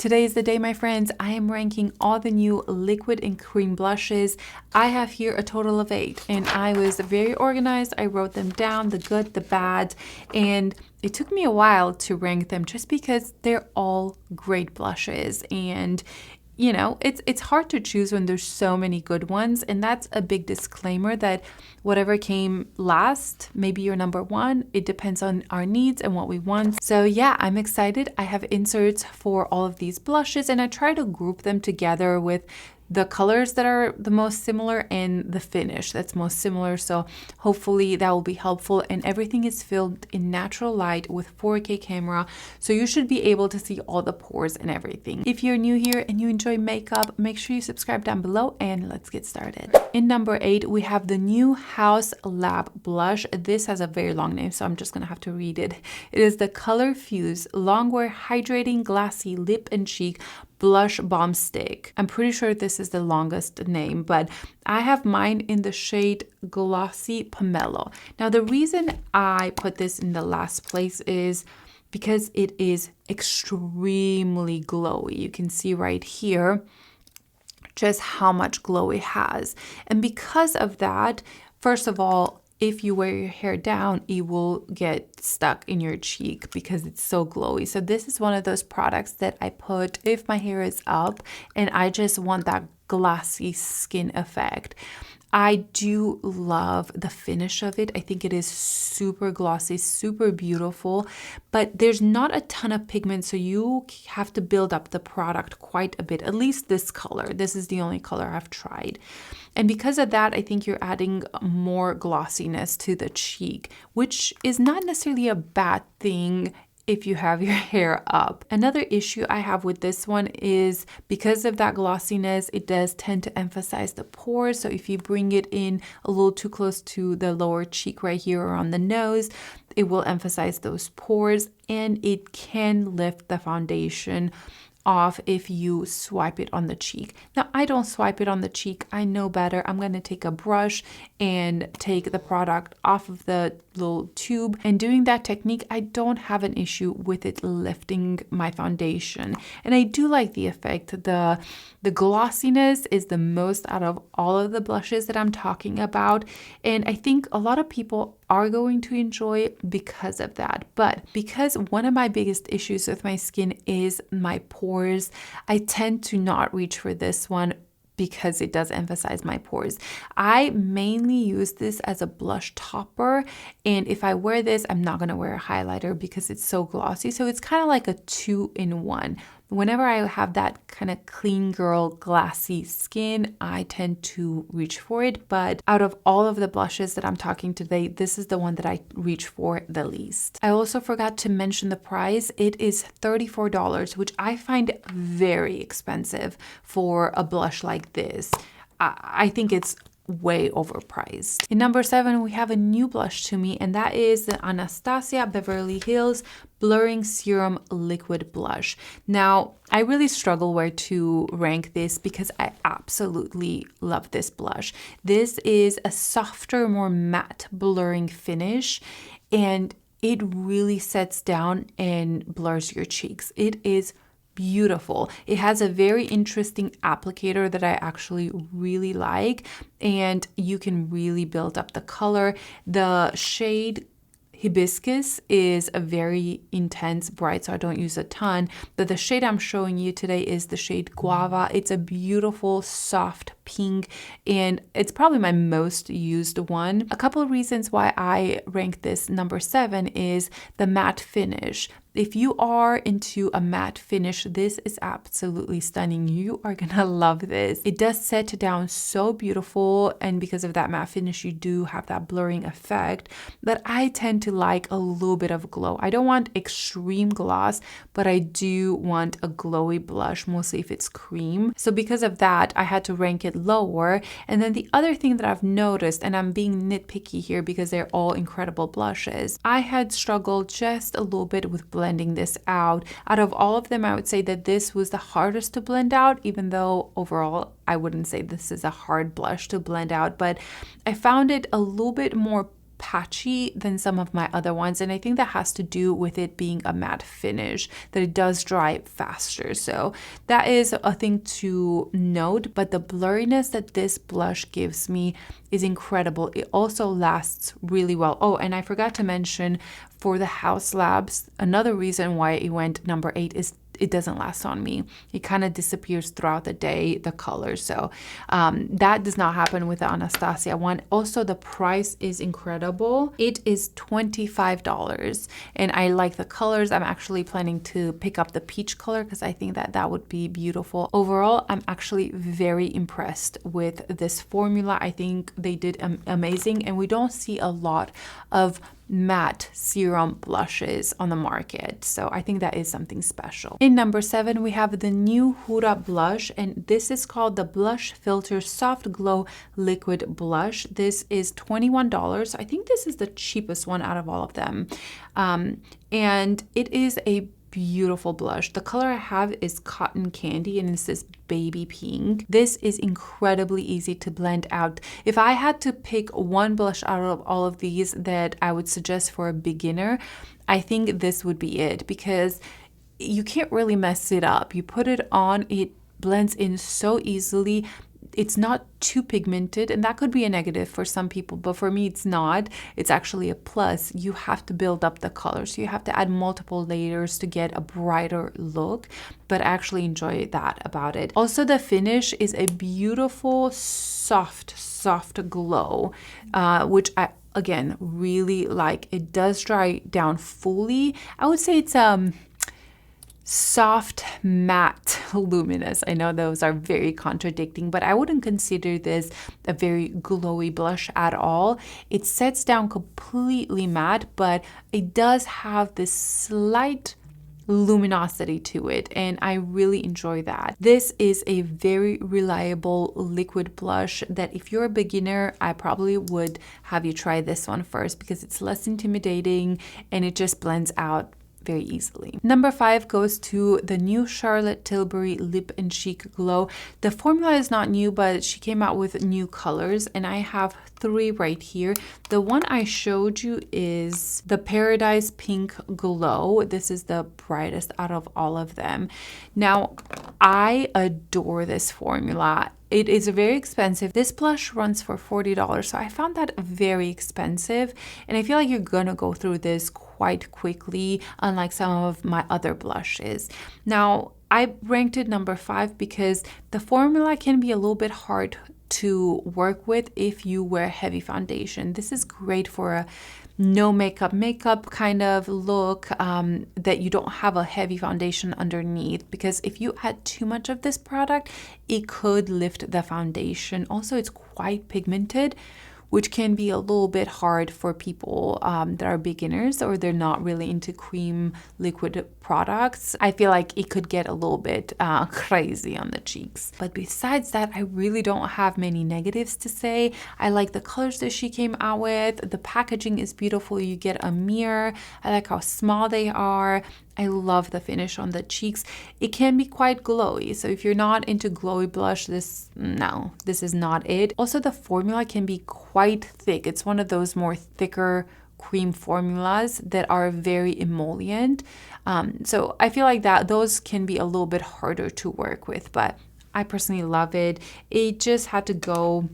Today is the day, my friends. I am ranking all the new liquid and cream blushes. I have here a total of 8, and I was very organized. I wrote them down, the good, the bad, and it took me a while to rank them just because they're all great blushes. And you know, it's hard to choose when there's so many good ones, and that's a big disclaimer that whatever came last, maybe your number one, it depends on our needs and what we want. So yeah, I'm excited. I have inserts for all of these blushes, and I try to group them together with the colors that are the most similar and the finish that's most similar. So hopefully that will be helpful. And everything is filmed in natural light with 4K camera, so you should be able to see all the pores and everything. If you're new here and you enjoy makeup, make sure you subscribe down below, and let's get started. In number 8, we have the new Haus Lab blush. This has a very long name, so I'm just gonna have to read it. It is the Color Fuse Longwear Hydrating Glassy Lip and Cheek Blush Balm Stick. I'm pretty sure this is the longest name, but I have mine in the shade Glossy Pomelo. Now, the reason I put this in the last place is because it is extremely glowy. You can see right here just how much glow it has. And because of that, first of all, if you wear your hair down, it will get stuck in your cheek because it's so glowy. So this is one of those products that I put if my hair is up and I just want that glassy skin effect. I do love the finish of it. I think it is super glossy, super beautiful, but there's not a ton of pigment, so you have to build up the product quite a bit, at least this color. This is the only color I've tried. And because of that, I think you're adding more glossiness to the cheek, which is not necessarily a bad thing if you have your hair up. Another issue I have with this one is because of that glossiness, it does tend to emphasize the pores. So if you bring it in a little too close to the lower cheek right here or on the nose, it will emphasize those pores, and it can lift the foundation off if you swipe it on the cheek. Now, I don't swipe it on the cheek. I know better. I'm going to take a brush and take the product off of the little tube. And doing that technique, I don't have an issue with it lifting my foundation. And I do like the effect. The glossiness is the most out of all of the blushes that I'm talking about. And I think a lot of people are going to enjoy it because of that. But because one of my biggest issues with my skin is my pores, I tend to not reach for this one because it does emphasize my pores. I mainly use this as a blush topper, and if I wear this, I'm not gonna wear a highlighter because it's so glossy. So it's kind of like a 2-in-1. Whenever I have that kind of clean girl glassy skin, I tend to reach for it. But out of all of the blushes that I'm talking today, this is the one that I reach for the least. I also forgot to mention the price. It is $34, which I find very expensive for a blush like this. I think it's way overpriced. In number 7, we have a new blush to me, and that is the Anastasia Beverly Hills Blurring Serum Liquid Blush. Now, I really struggle where to rank this because I absolutely love this blush. This is a softer, more matte blurring finish, and it really sets down and blurs your cheeks. It is beautiful. It has a very interesting applicator that I actually really like, and you can really build up the color. The shade Hibiscus is a very intense bright, so I don't use a ton, but the shade I'm showing you today is the shade Guava. It's a beautiful soft pink, and it's probably my most used one. A couple of reasons why I rank this number 7 is the matte finish. If you are into a matte finish, this is absolutely stunning. You are gonna love this. It does set down so beautiful, and because of that matte finish, you do have that blurring effect. But I tend to like a little bit of glow. I don't want extreme gloss, but I do want a glowy blush, mostly if it's cream. So because of that, I had to rank it lower. And then the other thing that I've noticed, and I'm being nitpicky here because they're all incredible blushes, I had struggled just a little bit with blending this out. Out of all of them, I would say that this was the hardest to blend out, even though overall I wouldn't say this is a hard blush to blend out, but I found it a little bit more patchy than some of my other ones, and I think that has to do with it being a matte finish, that it does dry faster. So that is a thing to note, but the blurriness that this blush gives me is incredible. It also lasts really well. Oh, and I forgot to mention for the Haus Labs, another reason why it went number 8 is it doesn't last on me. It kind of disappears throughout the day, the color. So that does not happen with the Anastasia one. Also, the price is incredible. It is $25, and I like the colors. I'm actually planning to pick up the peach color because I think that that would be beautiful. Overall, I'm actually very impressed with this formula. I think they did amazing, and we don't see a lot of matte serum blushes on the market, so I think that is something special. In number 7, we have the new Huda blush, and this is called the Blush Filter Soft Glow Liquid Blush. This is $21. I think this is the cheapest one out of all of them, and it is a beautiful blush. The color I have is Cotton Candy, and it's this baby pink. This is incredibly easy to blend out. If I had to pick one blush out of all of these that I would suggest for a beginner, I think this would be it, because you can't really mess it up. You put it on, it blends in so easily. It's not too pigmented, and that could be a negative for some people, but for me it's not. It's actually a plus. You have to build up the color, so you have to add multiple layers to get a brighter look, but I actually enjoy that about it. Also, the finish is a beautiful soft glow, which I again really like. It does dry down fully. I would say it's soft matte luminous. I know those are very contradicting, but I wouldn't consider this a very glowy blush at all. It sets down completely matte, but it does have this slight luminosity to it, and I really enjoy that. This is a very reliable liquid blush that if you're a beginner, I probably would have you try this one first, because it's less intimidating and it just blends out very easily. Number 5 goes to the new Charlotte Tilbury Lip and Cheek Glow. The formula is not new, but she came out with new colors, and I have 3 right here. The one I showed you is the Paradise Pink Glow. This is the brightest out of all of them. Now, I adore this formula. It is very expensive. This blush runs for $40, so I found that very expensive, and I feel like you're gonna go through this quite quickly, unlike some of my other blushes. Now, I ranked it number 5 because the formula can be a little bit hard to work with if you wear heavy foundation. This is great for a no makeup kind of look, that you don't have a heavy foundation underneath, because if you add too much of this product, it could lift the foundation. Also, it's quite pigmented, which can be a little bit hard for people that are beginners or they're not really into cream liquid products. I feel like it could get a little bit crazy on the cheeks. But besides that, I really don't have many negatives to say. I like the colors that she came out with. The packaging is beautiful. You get a mirror. I like how small they are. I love the finish on the cheeks. It can be quite glowy, so if you're not into glowy blush, this is not it. Also, the formula can be quite thick. It's one of those more thicker cream formulas that are very emollient. So I feel like that those can be a little bit harder to work with, but I personally love it. It just had to go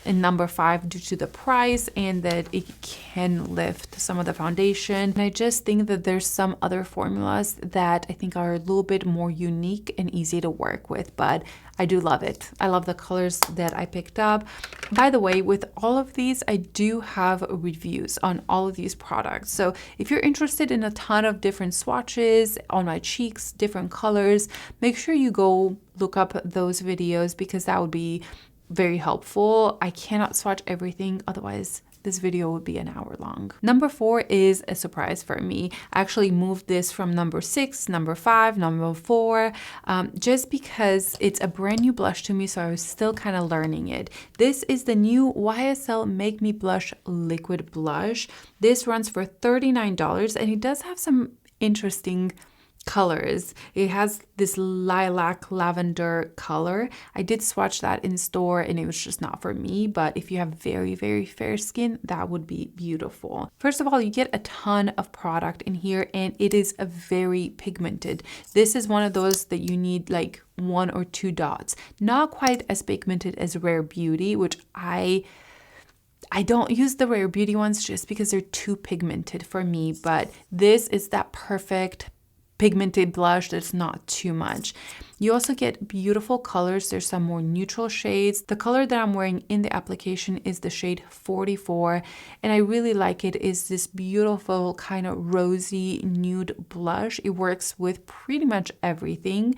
in number 5 due to the price and that it can lift some of the foundation. And I just think that there's some other formulas that I think are a little bit more unique and easy to work with, but I do love it. I love the colors that I picked up. By the way, with all of these, I do have reviews on all of these products. So if you're interested in a ton of different swatches on my cheeks, different colors, make sure you go look up those videos, because that would be very helpful. I cannot swatch everything, otherwise this video would be an hour long. Number 4 is a surprise for me. I actually moved this from number 6, number 5, number 4, just because it's a brand new blush to me, so I was still kind of learning it. This is the new YSL Make Me Blush Liquid Blush. This runs for $39, and it does have some interesting colors. It has this lilac lavender color. I did swatch that in store and it was just not for me, but if you have very, very fair skin, that would be beautiful. First of all, you get a ton of product in here and it is a very pigmented. This is one of those that you need like 1 or 2 dots. Not quite as pigmented as Rare Beauty, which I don't use the Rare Beauty ones just because they're too pigmented for me, but this is that perfect pigmented blush that's not too much. You also get beautiful colors. There's some more neutral shades. The color that I'm wearing in the application is the shade 44, and I really like it. It's this beautiful kind of rosy nude blush. It works with pretty much everything,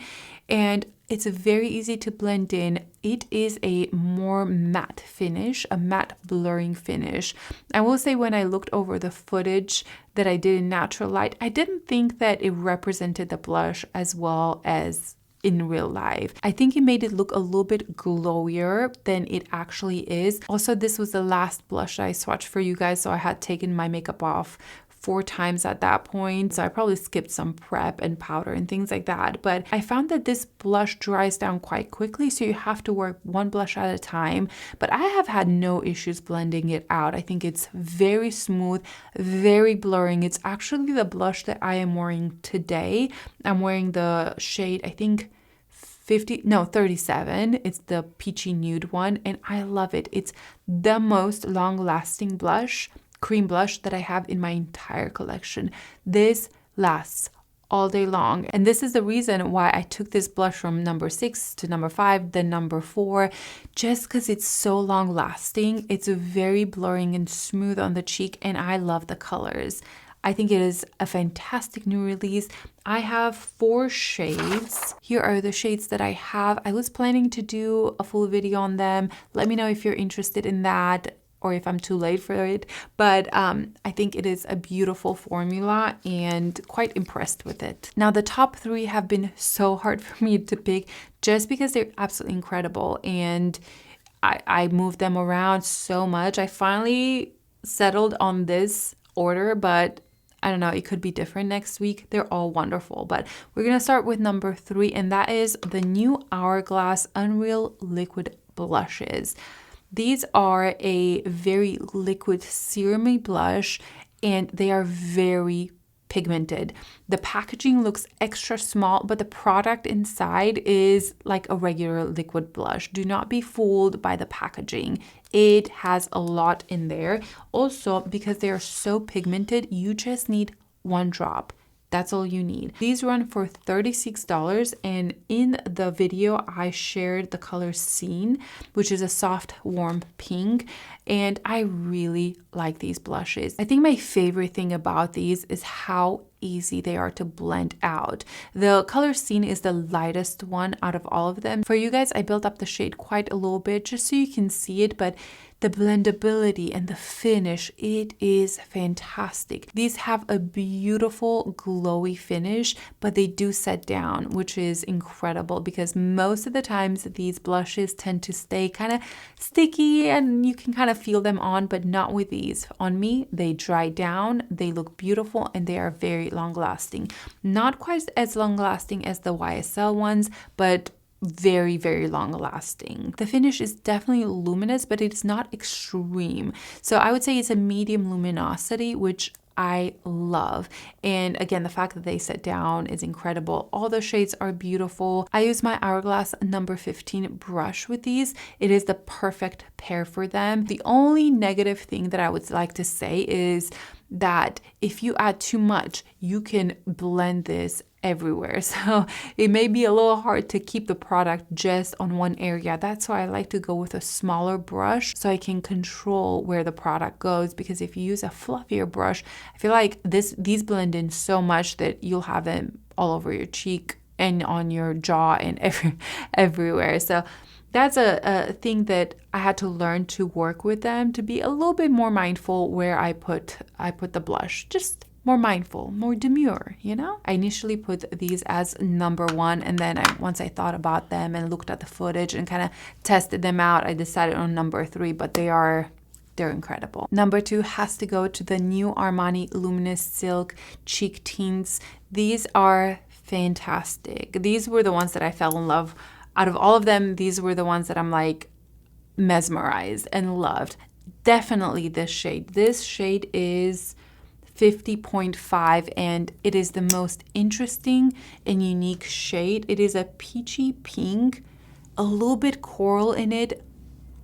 and it's very easy to blend in. It is a more matte finish, a matte blurring finish. I will say when I looked over the footage that I did in natural light, I didn't think that it represented the blush as well as in real life. I think it made it look a little bit glowier than it actually is. Also, this was the last blush I swatched for you guys, so I had taken my makeup off 4 times at that point, so I probably skipped some prep and powder and things like that. But I found that this blush dries down quite quickly, so you have to work one blush at a time. But I have had no issues blending it out. I think it's very smooth, very blurring. It's actually the blush that I am wearing today. I'm wearing the shade, I think 37. It's the peachy nude one, and I love it. It's the most long-lasting blush, cream blush, that I have in my entire collection. This lasts all day long, and this is the reason why I took this blush from number 6 to number 5, then number 4, just because it's so long lasting. It's very blurring and smooth on the cheek, and I love the colors. I think it is a fantastic new release. I have 4 shades. Here are the shades that I have. I was planning to do a full video on them. Let me know if you're interested in that, or if I'm too late for it. But I think it is a beautiful formula and quite impressed with it. Now, the top 3 have been so hard for me to pick just because they're absolutely incredible. And I moved them around so much. I finally settled on this order, but I don't know, it could be different next week. They're all wonderful. But we're going to start with number 3, and that is the new Hourglass Unreal Liquid Blushes. These are a very liquid serumy blush, and they are very pigmented. The packaging looks extra small, but the product inside is like a regular liquid blush. Do not be fooled by the packaging. It has a lot in there. Also, because they are so pigmented, you just need 1 drop. That's all you need. These run for $36, and in the video I shared the color Scene, which is a soft warm pink, and I really like these blushes. I think my favorite thing about these is how easy they are to blend out. The color Scene is the lightest one out of all of them. For you guys, I built up the shade quite a little bit just so you can see it, but the blendability and the finish, it is fantastic. These have a beautiful glowy finish, but they do set down, which is incredible because most of the times these blushes tend to stay kind of sticky and you can kind of feel them on, but not with these. On me, they dry down, they look beautiful, and they are very long lasting. Not quite as long lasting as the YSL ones, but very, very long lasting. The finish is definitely luminous, but it's not extreme. So I would say it's a medium luminosity, which I love. And again, the fact that they set down is incredible. All the shades are beautiful. I use my Hourglass number 15 brush with these. It is the perfect pair for them. The only negative thing that I would like to say is that if you add too much, you can blend this everywhere. So it may be a little hard to keep the product just on one area. That's why I like to go with a smaller brush so I can control where the product goes, because if you use a fluffier brush, I feel like these blend in so much that you'll have them all over your cheek and on your jaw and everywhere. So that's a thing that I had to learn to work with them, to be a little bit more mindful where I put the blush. Just more mindful, more demure, you know? I initially put these as number 1, and then once I thought about them and looked at the footage and kind of tested them out, I decided on number 3, but they're incredible. Number 2 has to go to the new Armani Luminous Silk Cheek Tints. These are fantastic. These were the ones that I fell in love. Out of all of them, these were the ones that I'm like mesmerized and loved. Definitely this shade. This shade is 50.5 and it is the most interesting and unique shade. It is a peachy pink, a little bit coral in it.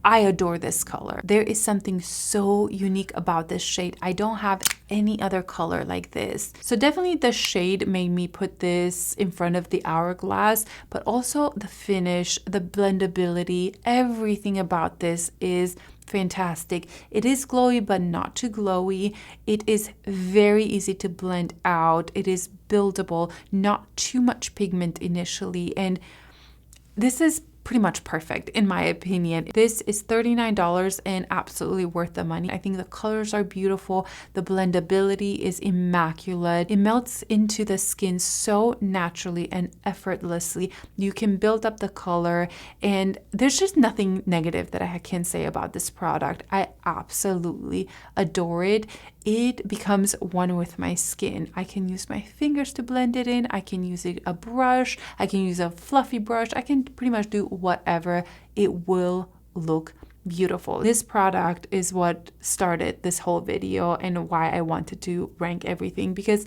I adore this color. There is something so unique about this shade. I don't have any other color like this. So definitely the shade made me put this in front of the Hourglass, but also the finish, the blendability, everything about this is fantastic. It is glowy, but not too glowy. It is very easy to blend out. It is buildable, not too much pigment initially. And this is pretty much perfect in my opinion. This is $39 and absolutely worth the money. I think the colors are beautiful. The blendability is immaculate. It melts into the skin so naturally and effortlessly. You can build up the color and there's just nothing negative that I can say about this product. I absolutely adore it. It becomes one with my skin. I can use my fingers to blend it in. I can use a brush. I can use a fluffy brush. I can pretty much do whatever. It will look beautiful. This product is what started this whole video and why I wanted to rank everything, because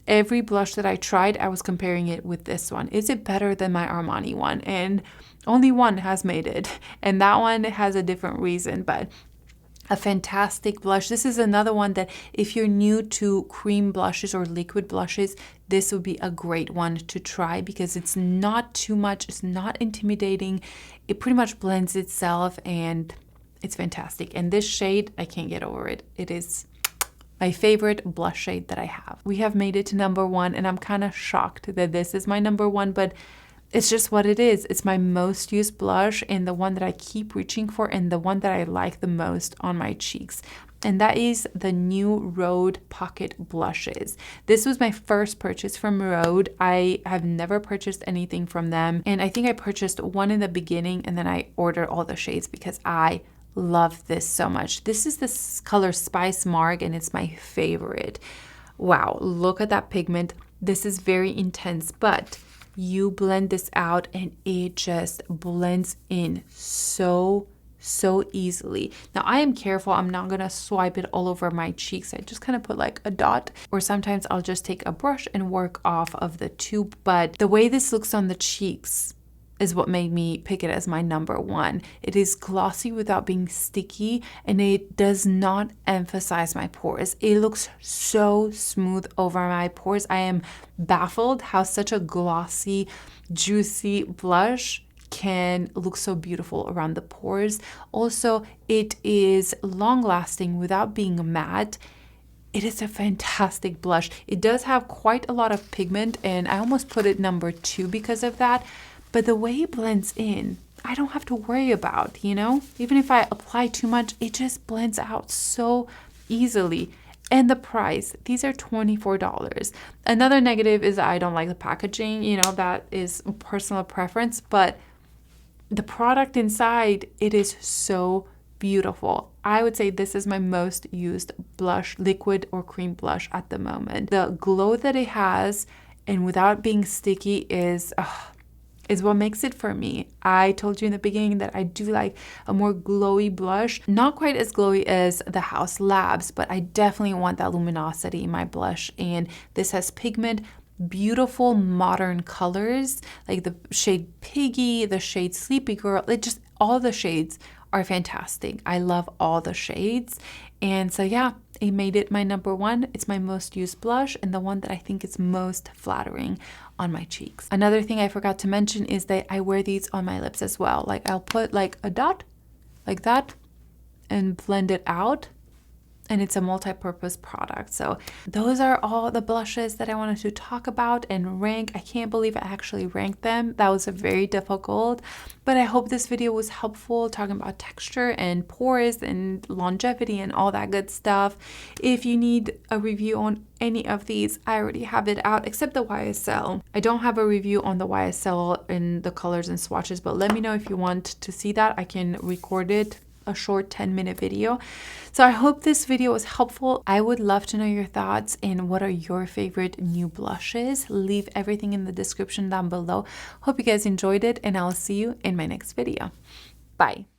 every blush that I tried, I was comparing it with this one. Is it better than my Armani one? And only one has made it. And that one has a different reason, but a fantastic blush. This is another one that if you're new to cream blushes or liquid blushes, this would be a great one to try because it's not too much, it's not intimidating. It pretty much blends itself and it's fantastic. And this shade, I can't get over it. It is my favorite blush shade that I have. We have made it to number one and I'm kind of shocked that this is my number one, but it's just what it is. It's my most used blush and the one that I keep reaching for and the one that I like the most on my cheeks. And that is the new Rhode Pocket Blushes. This was my first purchase from Rhode. I have never purchased anything from them. And I think I purchased one in the beginning and then I ordered all the shades because I love this so much. This is this color Spice Marg and it's my favorite. Wow, look at that pigment. This is very intense, but you blend this out and it just blends in so easily. Now I am careful. I'm not gonna swipe it all over my cheeks. I just kind of put like a dot, or sometimes I'll just take a brush and work off of the tube. But the way this looks on the cheeks is what made me pick it as my number one. It is glossy without being sticky and it does not emphasize my pores. It looks so smooth over my pores. I am baffled how such a glossy, juicy blush can look so beautiful around the pores. Also, it is long lasting without being matte. It is a fantastic blush. It does have quite a lot of pigment and I almost put it number two because of that. But the way it blends in, I don't have to worry about, you know? Even if I apply too much, it just blends out so easily. And the price, these are $24. Another negative is I don't like the packaging, you know, that is personal preference, but the product inside, it is so beautiful. I would say this is my most used blush, liquid or cream blush at the moment. The glow that it has and without being sticky is what makes it for me. I told you in the beginning that I do like a more glowy blush. Not quite as glowy as the Haus Labs, but I definitely want that luminosity in my blush. And this has pigment, beautiful modern colors, like the shade Piggy, the shade Sleepy Girl. It just, all the shades are fantastic. I love all the shades. And so yeah, it made it my number one. It's my most used blush and the one that I think is most flattering on my cheeks. Another thing I forgot to mention is that I wear these on my lips as well. Like I'll put like a dot like that and blend it out. And it's a multi-purpose product. So those are all the blushes that I wanted to talk about and rank. I can't believe I actually ranked them. That was very difficult, but I hope this video was helpful talking about texture and pores and longevity and all that good stuff. If you need a review on any of these, I already have it out except the YSL. I don't have a review on the YSL in the colors and swatches, but let me know if you want to see that. I can record it a short 10-minute video. So I hope this video was helpful. I would love to know your thoughts and what are your favorite new blushes. Leave everything in the description down below. Hope you guys enjoyed it, and I'll see you in my next video. Bye.